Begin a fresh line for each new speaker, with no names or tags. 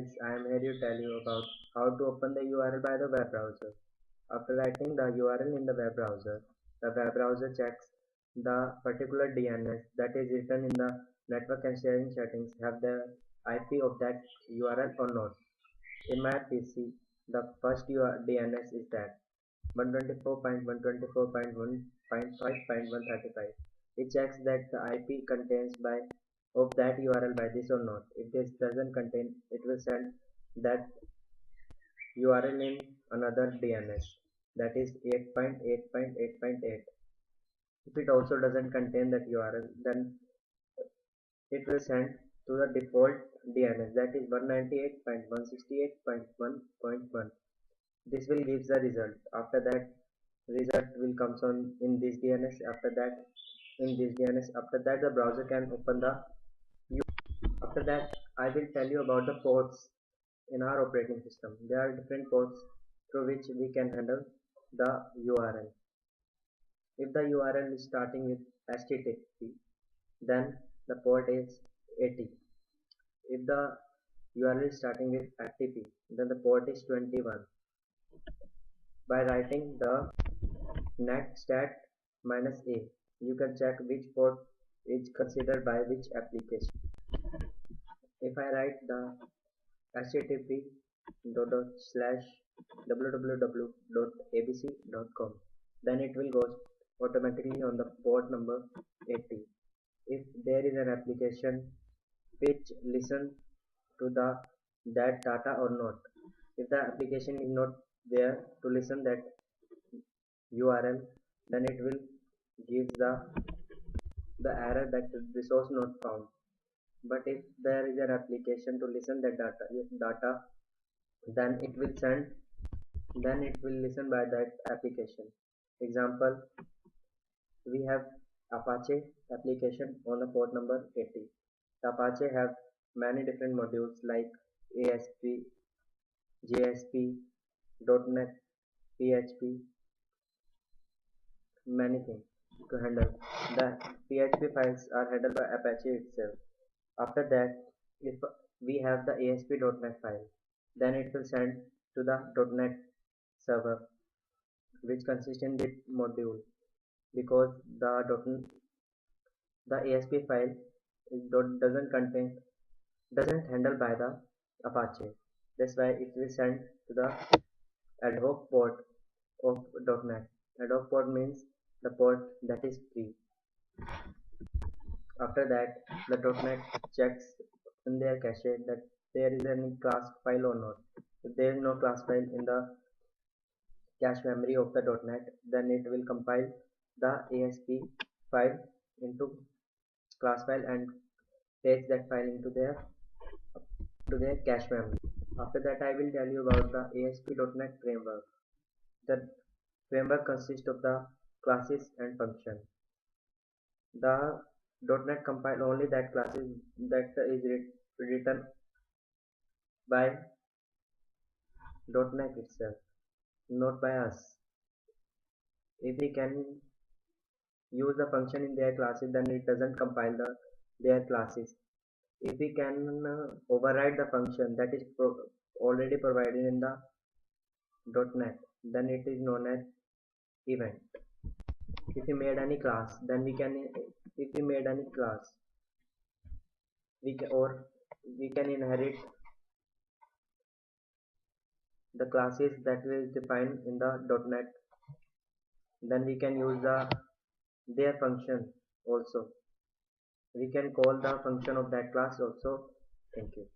guys, I am here to tell you about how to open the URL by the web browser. After writing the URL in the web browser checks the particular DNS that is written in the network and sharing settings have the IP of that URL or not. In my PC, the first DNS is that 124.124.1.5.135. It checks that the IP contains by of that URL by this or not. If this doesn't contain, it will send that URL in another DNS that is 8.8.8.8. If it also doesn't contain that URL, then it will send to the default DNS that is 198.168.1.1. This will give the result. After that, result will comes on in this DNS. After that, in this DNS. After that, the browser can open the. After that, I will tell you about the ports in our operating system. There are different ports through which we can handle the URL. If the URL is starting with HTTP, then the port is 80. If the URL is starting with FTP, then the port is 21. By writing the net stat -a, you can check which port is considered by which application. If I write the http://www.abc.com, then it will go automatically on the port number 80. If there is an application which listen to that data or not, if the application is not there to listen that URL, then it will give the error that resource not found. But if there is an application to listen that data, then it will listen by that application. Example, we have Apache application on the port number 80. The Apache have many different modules like ASP, JSP, .NET, PHP, many things to handle. The PHP files are handled by Apache itself. After that, if we have the ASP.NET file, then it will send to the .NET server, which consists in this module, because the ASP file doesn't handle by the Apache. That's why it will send to the ad hoc port of .NET. Ad hoc port means the port that is free. After that, the .NET checks in their cache that there is any class file or not. If there is no class file in the cache memory of the .NET, then it will compile the ASP file into class file and paste that file into their cache memory. After that, I will tell you about the ASP.NET framework. The framework consists of the classes and function. The .NET compile only that classes that is written by .NET itself, not by us. If we can use the function in their classes, then it doesn't compile their classes. If we can override the function that is already provided in the .NET, then it is known as event. If we made any class, then we can inherit the classes that will define in the .NET. Then we can use their function also. We can call the function of that class also. Thank you.